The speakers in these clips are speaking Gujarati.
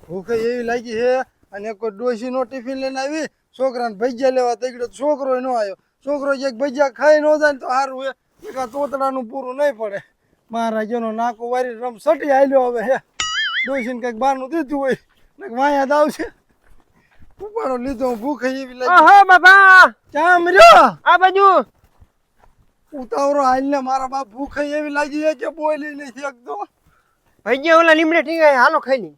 ભૂખે એવી લાગી હે અને કોઈ ડોશીનો ટિફિન લઈને આવી છોકરાને ભજીયા લેવા તગડ્યો છોકરો ન આવ્યો છોકરો એક ભજીયા ખાઈ ન જાય ને તો સારું હે એકા તોતડાનું પૂરું નહીં પડે મારા જેનો નાકો વારી રમ સટી હાલ્યો હવે હે ડોશીને કંઈક બહારનું દીધું હોય ને વાયા દાવ છે ઉપાડો લીધો ભૂખે એવી લાગી ઓહો બાપા ચામ રહ્યો આ બાજુ ઉતાવરો હાલને મારા બાપ ભૂખે એવી લાગી હે કે બોલી નથી શકતો ભજીયા ઓલા લીમડે ઠીક હાલો ખાઈ લી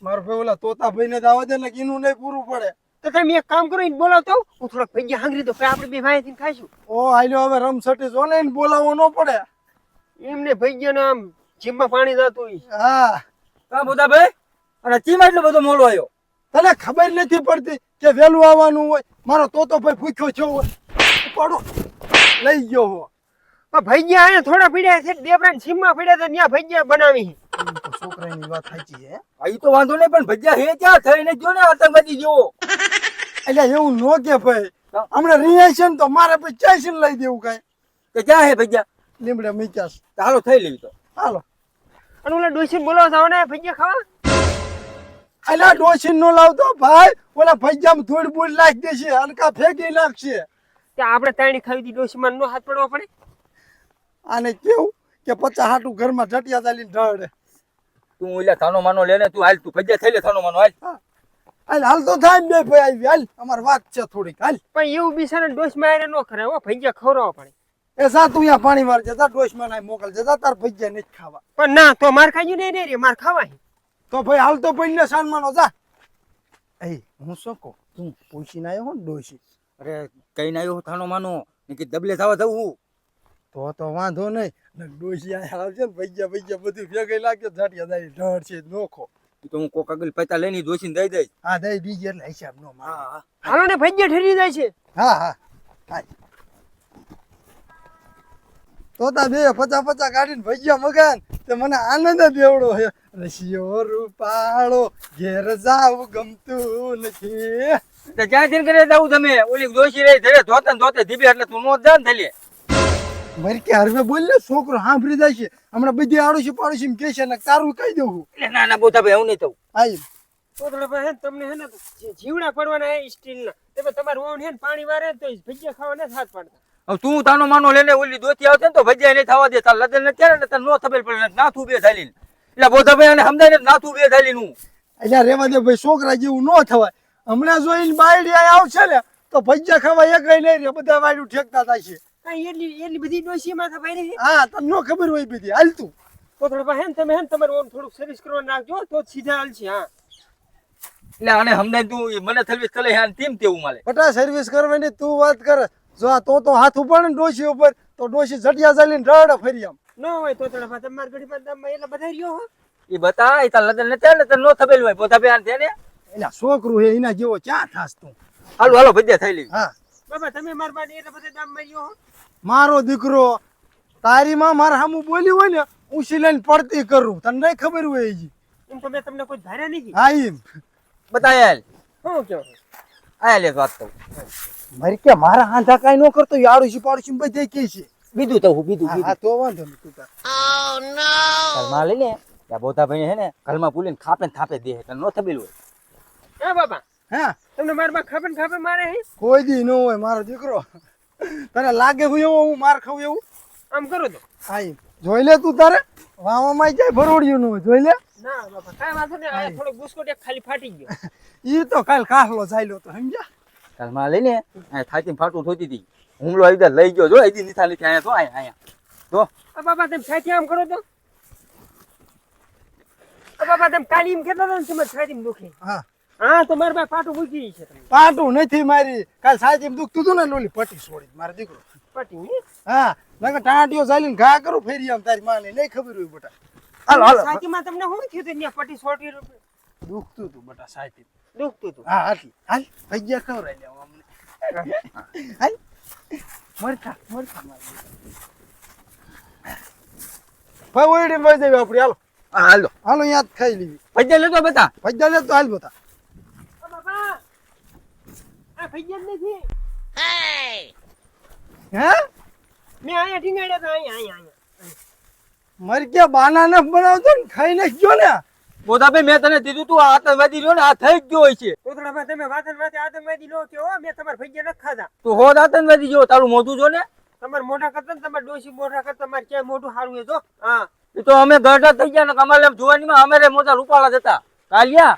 મારો ભાઈ ઓલા તોતા ભાઈને દાવા દે ને કે એનું નહીં પૂરું પડે તો તમે એક કામ કરો એને બોલાવતો હું થોડાક ભજીયા હાંગરી દો આપણે બે ભાઈ થઈને ખાઈશું ઓ હાલ્યો હવે રમ સટી જો ને બોલાવવો ન પડે એમને ભજીયા ના આમ જીભમાં પાણી જતું હોય હા કા બોતા ભાઈ અને ચીમાં એટલો બધો મોડો આવ્યો તને ખબર નથી પડતી કે વહેલું આવવાનું હોય મારો તોતો ભાઈ ભૂખ્યો છો હોય ઉપાડો લઈ ગયો હો પણ ભજીયા આયા થોડા પડ્યા છે દેવરાન સીમમાં પડ્યા તો ત્યાં ભજીયા બનાવી છોકરાની વાત સાચી હે આ તો વાંધો નહીં પણ ભજીયા હે ક્યાં થઈને જો ને આતંકવાદી જેવો એટલે એવું નો કે ભાઈ હમણાં રિએક્શન તો મારે પછી ચાઈસન લઈ દેવું કાંઈ કે ક્યાં હે ભજીયા લીમડે મીચાસ તો હાલો થઈ લેવી તો હાલો અને ઓલા ડોસીને બોલાવતા આવો ને ભજીયા ખાવા અલ્યા ડોશીન નો લાવતો ભાઈ ઓલા ભજીયામાં ધૂળ બૂળ નાખી દેશે હલકા ફેંકી નાખશે ત્યાં આપણે તાણી ખાવી હતી ડોસીમાં નો હાથ પડવો પડે આને કેવું કે 50 હાટું ઘરમાં જટિયા ચાલીને ઢળે તું ઓલા થાનો માનો લે ને તું હાલ તું ભજીયા થઈ લે થાનો માનો હાલ હાલ હાલ તો થાય ને બે ભાઈ આવી હાલ અમાર વાત છે થોડીક હાલ પણ એવું બિચારા ડોસમાં આરે નો કરે હો ભજીયા ખવડાવવા પડે એ જા તું અહીંયા પાણી વાર જતા ડોશમાં નાય મોકલ જતા તાર ભજીયા નથી ખાવા પણ ના તો માર ખાઈ નહીં રે માર ખાવા તો ભાઈ હાલ તો પઈને સાનમાનો જા એ હું શું કહું તું પૂછીને આવ્યો હો ને ડોશી અરે કઈ ના આવ્યો થાનો માનો કે ડબલે થવા જવું તો વાંધો નહીં ને ડોશી અહીંયા આવશે ને ભજીયા બધું ભેગઈ લાગે જટિયા જાય ઢળ છે નોખો તો હું કોક આગળ પૈસા લઈને દોશીને દઈ દઈશ હા દઈ બીજી એટલે હિસાબ નો માર હા હાલો ને ભજીયા ઠરી જાય છે હા હા હાલ તો તા બે 50 કાઢીને ભજીયા મગાન તે મને આનંદ જ એવડો હે રશિયો રૂપાળો ઘેર જાવ ગમતું નથી તો ક્યાં જઈને કરે જાવ તમે ઓલી દોશી રહી ધરે ધોતે ધીબે એટલે તું નો જાન થલે મર કે હરવે બોલ ને છોકરો સાંભળી જાય છે હમણાં બધી આડોશી પાડોશી કે છે ને તારું કહી દઉં એટલે ના ના બોતા ભાઈ હું નહીં થવું આઈ તો હે તમને હે ને જીવડા પડવાના હે સ્ટીલના તમે તમારું ઓન હે ને પાણી વારે તો ભજીયા ખાવા ને હાથ પાડતા હવે તું તાનો માનો લેને ઓલી દોતી આવતે ને તો ભજીયા નહીં થવા દે તાર લદન ને ત્યારે ને તને નો ખબર પડે ના તું બે થાલી એટલે બોતા ભાઈ અને સમજાય ને ના તું બે થાલી નું એટલે રેવા દે ભાઈ છોકરા જેવું ન થવાય હમણાં જોઈને બાયડી આવશે ને તો ભજીયા ખાવા એક નહીં રે બધા વાયડું ઠેકતા થાય છે એટલી બધી ડોસી માં ભાઈ રે હા તને નો ખબર હોય બધી હાલ તું તો હે ને તમે હે ને તમારું ઓન થોડુંક સર્વિસ કરવા નાખજો તો સીધા હાલશે હા એટલે આને સમજાય તું મને સર્વિસ કરે હે ટીમ તેવું માલે બટા સર્વિસ કરવાની તું વાત કર જો આ તો હાથ ઉપર ને ડોશી ઉપર તો ડોશી જટિયા ચાલીને રડે ફરી આમ ન હોય તો તમાર ગડી પર એટલે બધા રહ્યો હો એ બતા એ તાર લદન ને ત્યારે ને તને નો ખબર હોય બોતા ભાઈ આને તેને એટલે છોકરું હે એના જેવો ક્યાં થાસ તું હાલો હાલો ભજીયા થઈ લેવી હા બાબા તમે માર બાદ એટલે બધા દામ માર્યો હો મારો દીકરો તારી માં મારા સામું બોલી હોય ને ઉછી લઈને પડતી કરું તને નહીં ખબર હોય હજી એમ તો મેં તમને કોઈ ધાર્યા નથી હા એમ બતાય હાલ શું કહો આયા લે વાત તો મારી કે મારા હાંધા કાંઈ ન કરતો આડોશી પાડોશી બધે કે છે બીજું તો હું બીજું હા તો વાંધો નહીં તું તાર ઘરમાં લઈ લે ત્યાં બોતા ભાઈ હે ને ઘરમાં પૂલીને ખાપે ને થાપે દે તને નો ખબર હોય હા બાબા હા તમને માર બા ખાપે મારે હે કોઈ દી ન હોય મારો દીકરો તને લાગે હું એવું હું માર ખાવું એવું આમ કરો તો હા એમ જોઈ લે તું તારે વાવામાં જાય ભરોડિયું ન હોય જોઈ લે ના બાબા કાંઈ વાંધો નહીં આ થોડો બુસ્કોટ એક ખાલી ફાટી ગયો ઈ તો કાલ કાહલો જાયલો તો સમજ્યા ઘરમાં લઈને આ થાચીને ફાટું થોતી હતી હુમલો આવી જાય લઈ ગયો જો એદી નિથા લીધી અહીંયા તો અહીંયા તો આ બાબા તમે સાચી આમ કરો તો આ બાબા તમે કાલી એમ કહેતા હતા ને તમે સાચી દુખી હા હા તો મારા બા પાટું મૂકી છે તમે પાટું નથી મારી કાલ સાચી દુખતું હતું ને લોલી પટી છોડી મારો દીકરો પટી હા નકર ટાંટીઓ ચાલીને ઘા કરું ફેરી આમ તારી માને નહીં ખબર હોય બટા હાલો હાલો સાચીમાં તમને શું થયું હતું ત્યાં પટી છોટી દુખતું હતું બટા સાચી દુખતું હતું હા આટલી હાલ ભજીયા ખવડાવી લેવા અમને હાલ મરખા મારી ભાઈ ઓયડી મળી દેવી આપડી હાલો હાલો હાલો યાદ ખાઈ લેવી ભજીયા લેતો બતા ભજીયા લે તો હાલ બતા બાબા આ ભૈયા નથી હે મેં અહીંયા ટીંગાડ્યા હતા અહીંયા મરી કે બાના ન બનાવતો ને ખાઈ ને ગયો ને બોધાભાઈ મેં તને કીધું તું આ આતંકવાદી રહ્યો ને આ થઈ જ ગયો હોય છે. કોથળામાં તમે વાસણ માંથી આતંકવાદી લો કે હો મેં તમારા ભજીયા નથી ખાધા. તું હોદ આતંકવાદી જો તારું મોઢું જો ને. તમારે મોઢા કરતા ને તમારે ડોશી મોઢા કરતા તમારે ક્યાંય મોઢું સારું છે જો. હા એ તો અમે ગઢા થઈ ગયા ને અમારે એમ જોવાનીમાં અમારે મોટા રૂપાળા જતા કાલિયા.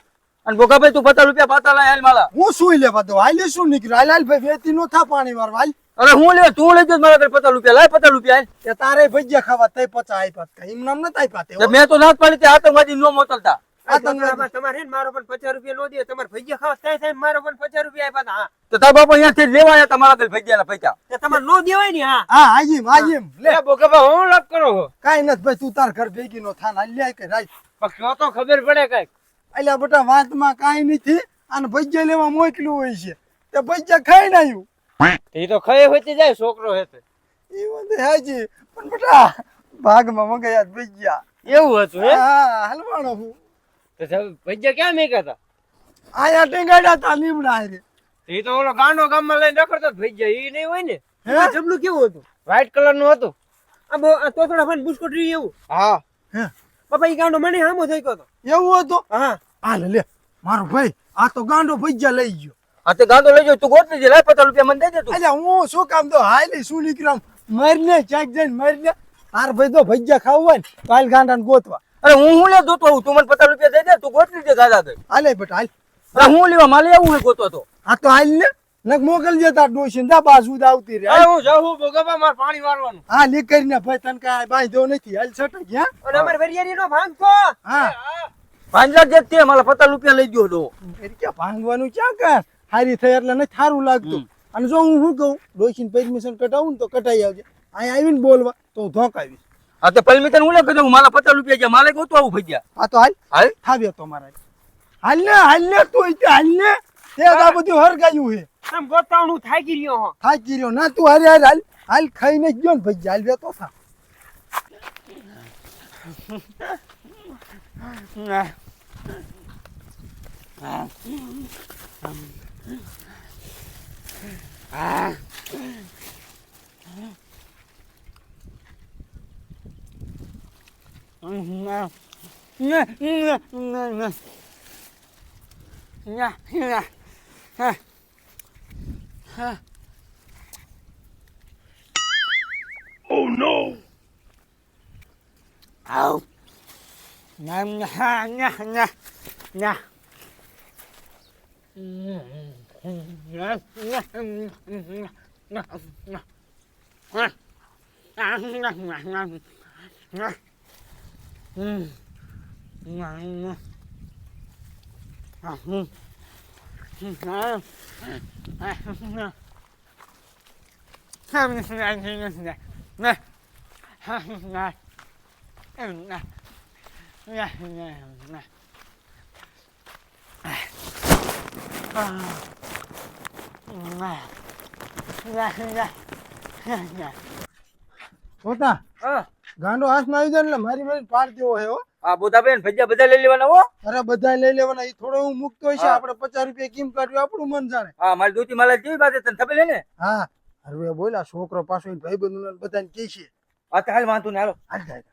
અને બોગાભાઈ તું 50 રૂપિયા પાતા લાય હાલ માલા. હું સુઈ લેવા દો હાલે શું નીકળ્યું હાલ હાલ ભાઈ વેતી નો થા પાણી વાર હાલ અરે હું લે તું લઈ જ મારા ઘરે 50 રૂપિયા લાય 50 રૂપિયા હાલ. કે તારે ભજીયા ખાવા તઈ 50 આપ્યા એમ નામ નતા આપ્યા તે તો મેં તો નાત પાડી તે આતંકવાદી નો મોકલતા. આતંકવાદી તમારે હે ને મારો પણ 50 રૂપિયા નો દે તમારે ભજીયા ખાવા થાય થાય મારો પણ 50 રૂપિયા આપ્યા હતા. હા તો તારા બાપા અહીંયાથી લેવા આવ્યા તમારા ઘરે ભજીયાના પૈસા. તે તમારે નો દેવાય ને. હા હા આજીમ આજીમ લે બોકાબા હું લપ કરો છો કાઈ નથી ભાઈ તું તાર ઘર ભેગી નો થાન હાલ લે કે રાઈ પણ તો ખબર પડે કઈ. અલ્યા બેટા વાતમાં કાઈ નથી અને ભજીયા લેવા મોકલ્યું હોય છે તે ભજીયા ખાઈ ને આવ્યું એ તો ખાઈ હોતી જાય છોકરો હે તે. એ વાત હાજી પણ બેટા ભાગમાં મંગાયા ભજીયા એવું હતું હે. હા હલવાણો હું તો ભજીયા ક્યાં મેકા હતા? આયા ટેંગાડ્યા તા લીમડા રે એ તો ઓલો ગાંડો ગામમાં લઈને રખડતો ભજીયા એ નહીં હોય ને. હે? જબલું કેવું હતું? વ્હાઈટ કલર નું હતું. આ તોતડા ફાન બિસ્કુટ રી એવું. હા હે બાપા ઈ ગાંડો મને હામો થઈ ગયો તો. એવું હતું હા હાલ લે મારો ભાઈ આ તો ગાંડો ભજીયા લઈ ગયો આ તે ગાંધો લઈ જાવ તું ગોતલી દે લાય 50 રૂપિયા મને દઈ દે તું. અલ્યા હું શું કામ તો હાલી શું નીકળ્યો મરને ચાક જઈને મરને તાર ભાઈ તો ભજીયા ખાવું હોય ને કાલ ગાંડાને ગોતવા અરે હું લે જોતો આવું તું મને 50 રૂપિયા દઈ દે તું ગોતલી દે ગાધા દે. હાલે બેટા હાલ અરે હું લેવા માલે આવું હે ગોતો તો. આ તો હાલ ને નક મોકલજે તાર ડોશીને જા બાજુ આવતી રે અરે હું જાઉં બોગાબા માર પાણી વાળવાનું. હા લી કરીને ભાઈ તને કાંઈ બાંધ્યો નથી હાલ છટ ગયા અને અમાર વેરિયારી નો ભાંગતો. હા પાંજરા જે તે મારા 50 રૂપિયા લઈ ગયો તો. એરી ક્યાં ભાંગવાનું ક્યાં કર હારી થઈ એટલે નથી સારું લાગતું અને જો હું શું કહું ડોશીને પરમિશન કટાવું ને તો કટાઈ આવજે અહીંયા આવીને બોલવા તો હું ધોકાવીશ આ તે પરમિશન હું લે કદું મારા 50 રૂપિયા જે માલે ગોતો આવું ભજીયા. આ તો હાલ હાલ થાવ્યો તો મારા હાલ ને તું ઈ હાલ ને તે આ બધું હરગાયું હે આમ ગોતાવણ હું થાકી રહ્યો હો. થાકી રહ્યો ના તું હારે હાલ હાલ ખાઈને જ ગયો ને ભાઈ હાલ બે તો થા Oh no. આવ ના પોતા હા ગાંડો હાથમાં આવી જાય એટલે મારી પાડ દેવો હે હો આ બોધાભાઈ ભજીયા બધા લઈ લેવાના હો. અરે બધા લઈ લેવાના એ થોડો હું મુકતો હોય છે હા. આપણે 50 રૂપિયા કેમ કાઢ્યું આપણું મન જાણે હા મારી દોતી માલા જેવી બાત તને ખબર હે ને. હા હવે બોલા છોકરો પાછો ભાઈ બંધુ બધાને કે છે આ તો હાલ વાંધો ને હાલો. હાલ જાય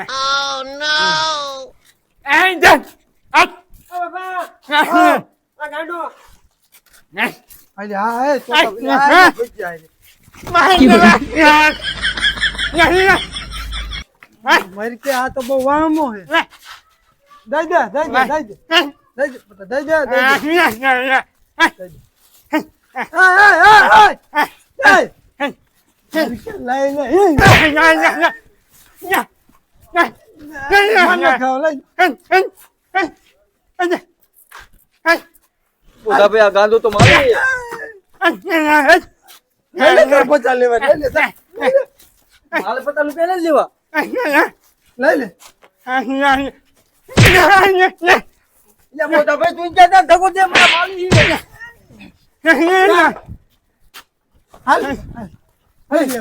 Oh no! આ ગાંડો અરે હા હે તો ભાઈ જાય મારી કે આ તો બહુ વામો હે દઈ દે દઈ દે દઈ દે દઈ દે દઈ દે લઈ લે મારે ન ખાવ લઈ બોધાભાઈ આ ગાંધો તો મારી લઈ લે પચાસ લેવા લઈ લે જા. મારે 50 રૂપિયા લઈ લેવા લઈ લે એટલે બોધાભાઈ તું ક્યાં ધગો દે મારા માલી હાલ લઈ લે